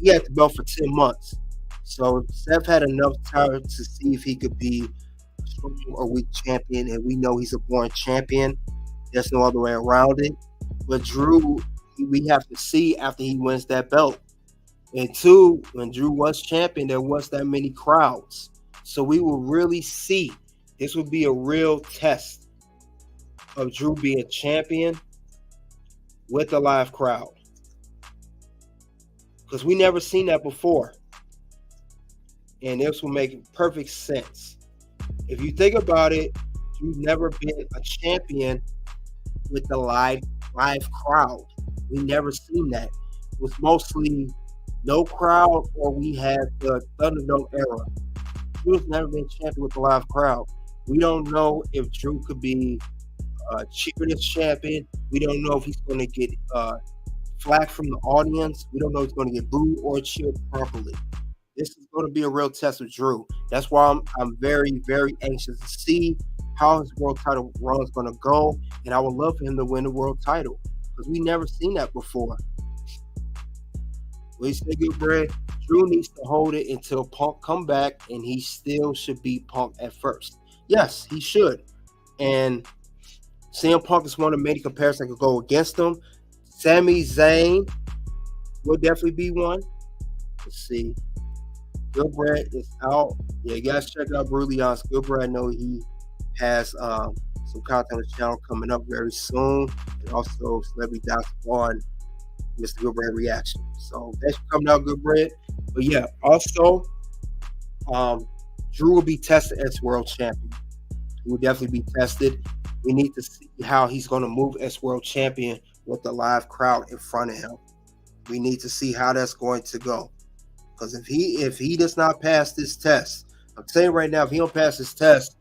He had the belt for 10 months. So Seth had enough time to see if he could be a strong or weak champion, and we know he's a born champion. There's no other way around it. But Drew, we have to see after he wins that belt. And two, when Drew was champion, there wasn't that many crowds. So we will really see. This will be a real test of Drew being champion with a live crowd. Because we never seen that before. And this will make perfect sense. If you think about it, Drew's never been a champion with a live crowd. We never seen that. It was mostly no crowd, or we had the Thunderdome era. Drew's never been champion with a live crowd. We don't know if Drew could be cheered as champion. We don't know if he's going to get flack from the audience. We don't know if he's going to get booed or cheered properly. This is going to be a real test with Drew. That's why I'm very, very anxious to see how his world title run is going to go. And I would love for him to win the world title because we never seen that before. We say good bread. Drew needs to hold it until Punk come back, and he still should beat Punk at first. Yes, he should. And CM Punk is one of many comparisons that could go against him. Sami Zayn will definitely be one. Let's see. Good bread is out. Yeah, you guys check out Brutally Honest. Good bread, I know he has some content on the channel coming up very soon. And also Celebrity Docs on Mr. Good Bread Reaction. So that's coming out, Good Bread. But yeah, also Drew will be tested as world champion. He will definitely be tested. We need to see how he's going to move as world champion with the live crowd in front of him. We need to see how that's going to go. Because if he does not pass this test, I'm saying right now, if he don't pass this test,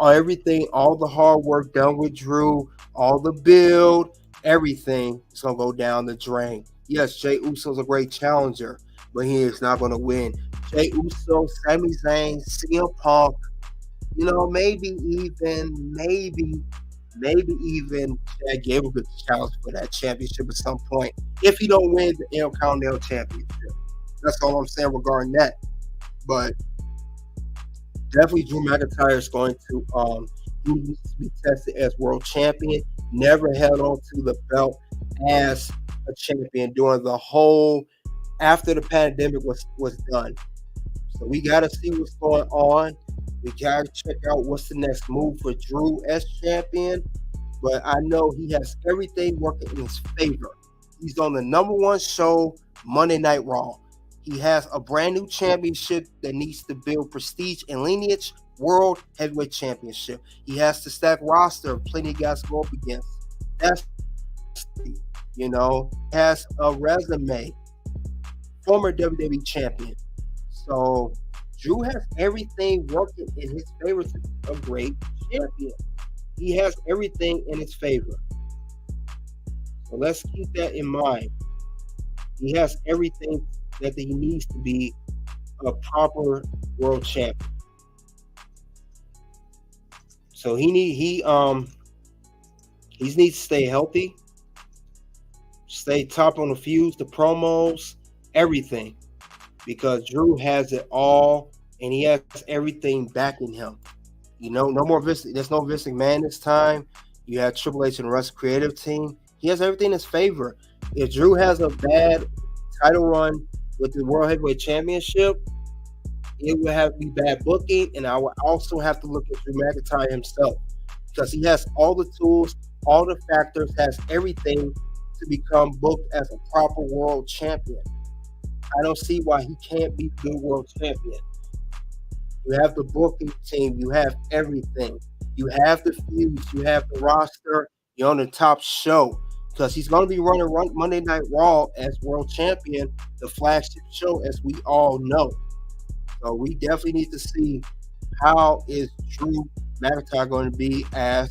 everything, all the hard work done with Drew, all the build, everything is going to go down the drain. Yes, Jey Uso's a great challenger, but he is not going to win. Jey Uso, Sami Zayn, CM Punk, maybe maybe even Chad Gable could challenge for that championship at some point if he don't win the Intercontinental Championship. That's all I'm saying regarding that. But definitely Drew McIntyre is going to he needs to be tested as world champion. Never held on to the belt as a champion during the whole after the pandemic was done. So we got to see what's going on. We got to check out what's the next move for Drew as champion. But I know he has everything working in his favor. He's on the #1 show, Monday Night Raw. He has a brand new championship that needs to build prestige and lineage, World Heavyweight Championship. He has to stack roster, plenty of guys to go up against. That's, he has a resume, former WWE champion. So Drew has everything working in his favor to be a great champion. He has everything in his favor. So let's keep that in mind. He has everything that he needs to be a proper world champion. So he needs to stay healthy, stay top on the fuse, the promos, everything, because Drew has it all and he has everything backing him. No more Vince. There's no Vince McMahon this time. You have Triple H and the Russ creative team. He has everything in his favor. If Drew has a bad title run with the World Heavyweight Championship, it would have to be bad booking, and I would also have to look at Drew McIntyre himself because he has all the tools, all the factors, has everything to become booked as a proper world champion. I don't see why he can't be the world champion. You have the booking team, you have everything, you have the feuds, you have the roster, you're on the top show. Because he's going to be running Monday Night Raw as world champion, the flagship show, as we all know. So we definitely need to see how is Drew McIntyre going to be as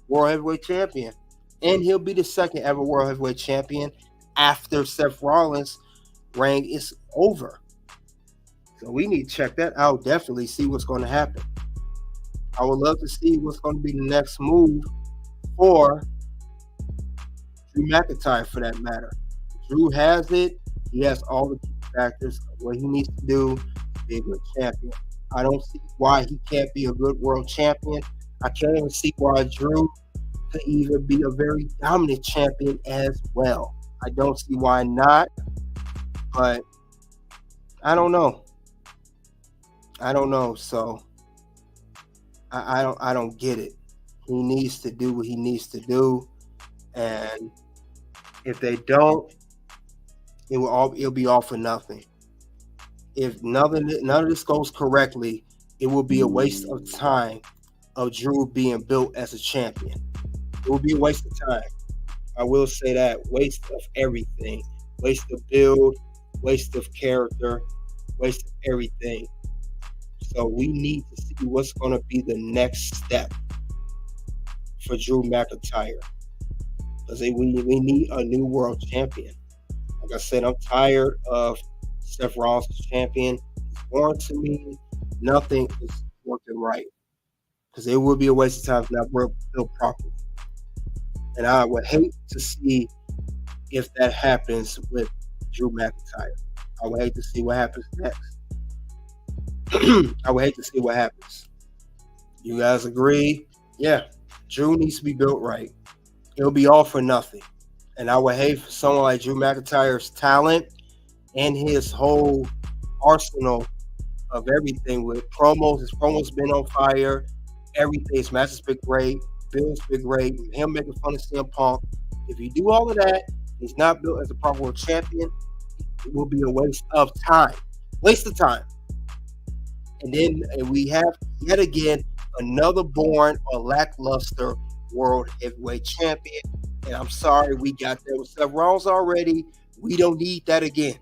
World Heavyweight Champion. And he'll be the second ever World Heavyweight Champion after Seth Rollins' reign is over. So we need to check that out, definitely see what's going to happen. I would love to see what's going to be the next move for Drew McIntyre, for that matter. Drew has it. He has all the key factors of what he needs to do to be a good champion. I don't see why he can't be a good world champion. I can't even see why Drew could even be a very dominant champion as well. I don't see why not, but I don't know. So I don't get it. He needs to do what he needs to do. And if they don't, it'll be all for nothing. If none of this goes correctly, it will be a waste of time of Drew being built as a champion. It will be a waste of time. I will say that. Waste of everything. Waste of build, waste of character, waste of everything. So we need to see what's going to be the next step for Drew McIntyre. Because we need a new world champion. Like I said, I'm tired of Seth Rollins as champion. It's boring to me. Nothing is working right. Because it would be a waste of time if not built properly. And I would hate to see if that happens with Drew McIntyre. I would hate to see what happens next. I would hate to see what happens. You guys agree? Yeah. Drew needs to be built right. It'll be all for nothing. And I would hate for someone like Drew McIntyre's talent and his whole arsenal of everything with promos. His promos been on fire. Everything. His matches been great. Bill's been great. Him making fun of CM Punk. If you do all of that, he's not built as a proper world champion. It will be a waste of time. Waste of time. And then we have yet again another born or lackluster world heavyweight champion. And I'm sorry, we got that with Seth Rollins already. We don't need that again.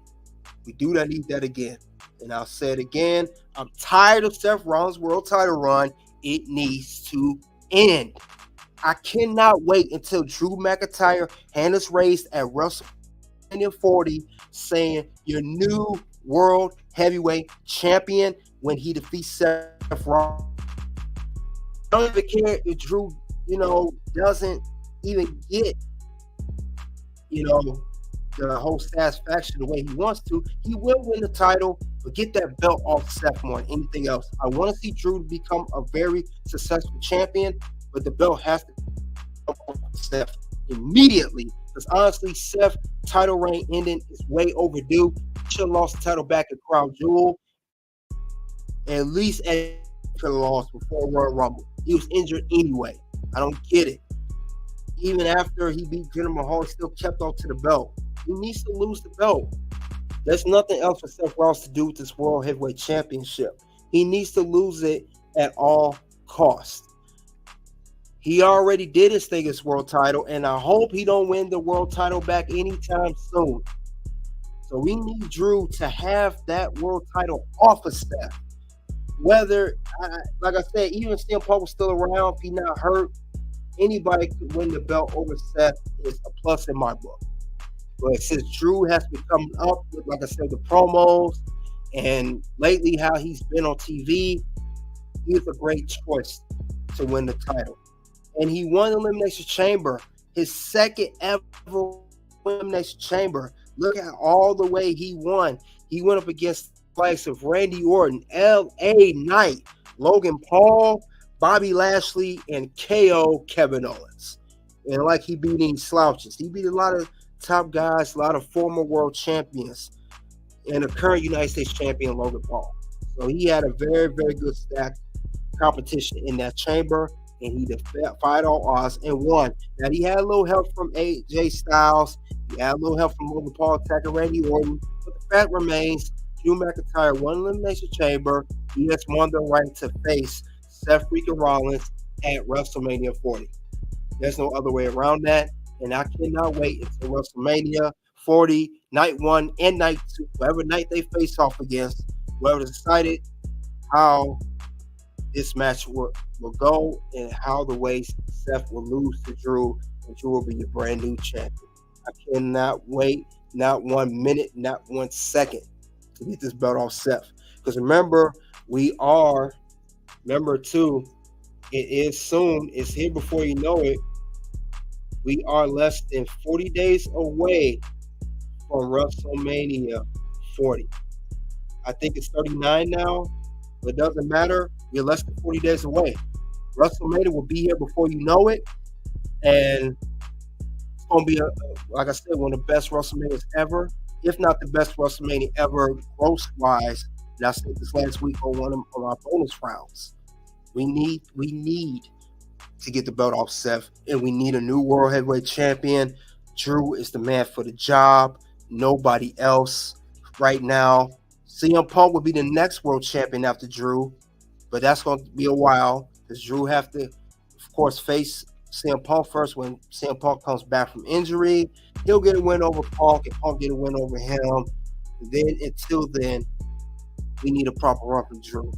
We do not need that again. And I'll say it again. I'm tired of Seth Rollins' world title run. It needs to end. I cannot wait until Drew McIntyre hand is raised at WrestleMania 40 saying your new world heavyweight champion when he defeats Seth Rollins. I don't even care if Drew doesn't even get, the whole satisfaction the way he wants to, he will win the title, but get that belt off Seth more than anything else. I want to see Drew become a very successful champion, but the belt has to come off Seth immediately. Because honestly, Seth's title reign ending is way overdue. He should have lost the title back at Crown Jewel. At least could have lost before Royal Rumble. He was injured anyway. I don't get it. Even after he beat Jinder Mahal, he still kept on to the belt. He needs to lose the belt. There's nothing else for Seth Rollins to do with this World Heavyweight Championship. He needs to lose it at all costs. He already did his thing as world title, and I hope he don't win the world title back anytime soon. So we need Drew to have that world title off of Seth. Whether, like I said, even if CM Punk was still around, if he's not hurt, anybody could win the belt over Seth is a plus in my book. But since Drew has been coming up with, like I said, the promos, and lately how he's been on TV, he's a great choice to win the title. And he won Elimination Chamber, his second ever Elimination Chamber. Look at all the way he won. He went up against the likes of Randy Orton, L.A. Knight, Logan Paul, Bobby Lashley, and KO Kevin Owens. And like he beat any slouches. He beat a lot of top guys, a lot of former world champions, and a current United States champion, Logan Paul. So he had a very, very good stacked competition in that chamber, and he defied all odds and won. Now, he had a little help from AJ Styles. He had a little help from Logan Paul attacking Randy Orton. But the fact remains, Drew McIntyre won Elimination Chamber. He has won the right to face Seth freaking Rollins at WrestleMania 40. There's no other way around that. And I cannot wait until WrestleMania 40, night 1 and night 2, whatever night they face off against, whoever decided how this match will go and how the way Seth will lose to Drew, and Drew will be a brand new champion. I cannot wait, not 1 minute, not 1 second, to get this belt off Seth. Because remember too, it is soon, it's here before you know it. We are less than 40 days away from WrestleMania 40. I think it's 39 now, but it doesn't matter. You're less than 40 days away. WrestleMania will be here before you know it, and it's going to be, like I said, one of the best WrestleManias ever, if not the best WrestleMania ever, gross-wise. And I said this last week on one of our bonus rounds. We need to get the belt off Seth, and we need a new World Heavyweight Champion. Drew is the man for the job. Nobody else right now. CM Punk will be the next world champion after Drew, but that's going to be a while because Drew have to, of course, face CM Punk first. When CM Punk comes back from injury, he'll get a win over Punk, and Punk get a win over him. And then, until then, we need a proper run from Drew.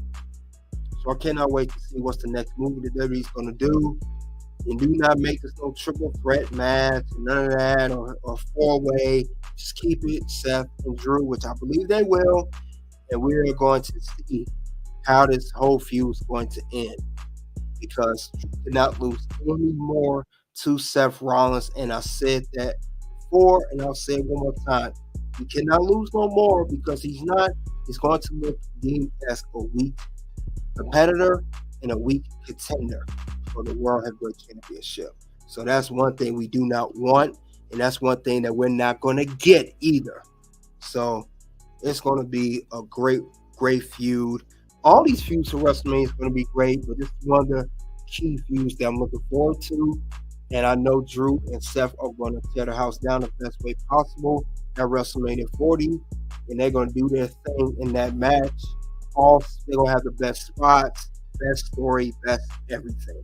So I cannot wait to see what's the next movie the WWE is going to do. And do not make this no triple threat match, none of that, or four-way. Just keep it Seth and Drew, which I believe they will. And we're going to see how this whole feud is going to end. Because Drew cannot lose any more to Seth Rollins. And I said that before, and I'll say it one more time. He cannot lose no more because he's going to look deemed as a weak competitor and a weak contender for the World Heavyweight Championship. So that's one thing we do not want, and that's one thing that we're not going to get either. So it's going to be a great feud. All these feuds for WrestleMania is going to be great, but this is one of the key feuds that I'm looking forward to. And I know Drew and Seth are going to tear the house down the best way possible at WrestleMania 40, and they're going to do their thing in that match. They're going to have the best spots, best story, best everything.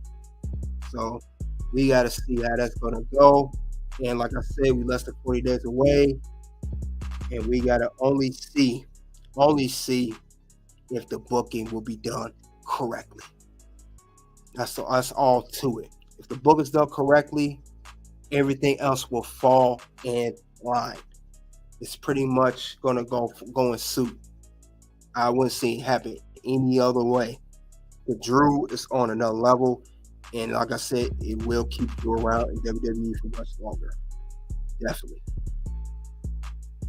So we got to see how that's going to go. And like I said, we're less than 40 days away. And we got to only see if the booking will be done correctly. That's all to it. If the book is done correctly, everything else will fall in line. It's pretty much going to go in suit. I wouldn't see it happen any other way. The Drew is on another level, And like I said, it will keep you around in WWE for much longer. Definitely.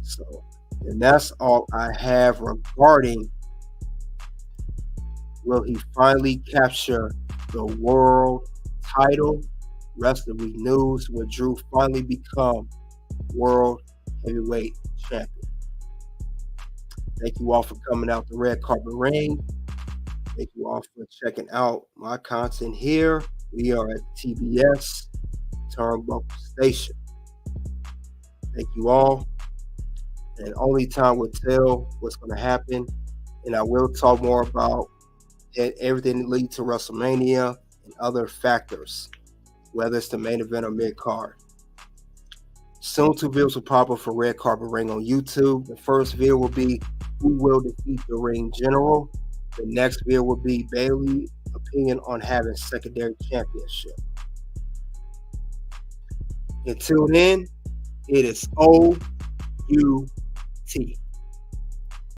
So, and that's all I have regarding will he finally capture the world title? Rest of the news, will Drew finally become world heavyweight champion? Thank you all for coming out the red carpet ring. Thank you all for checking out my content here. We are at TBS Turnbuckle Station. Thank you all. And only time will tell what's going to happen. And I will talk more about everything that leads to WrestleMania and other factors, whether it's the main event or mid-card. Soon 2 videos will pop up for Red Carpet Ring on YouTube. The first video will be who will defeat the ring general. The next video will be Bayley's opinion on having secondary championship. Until then, it is OUT.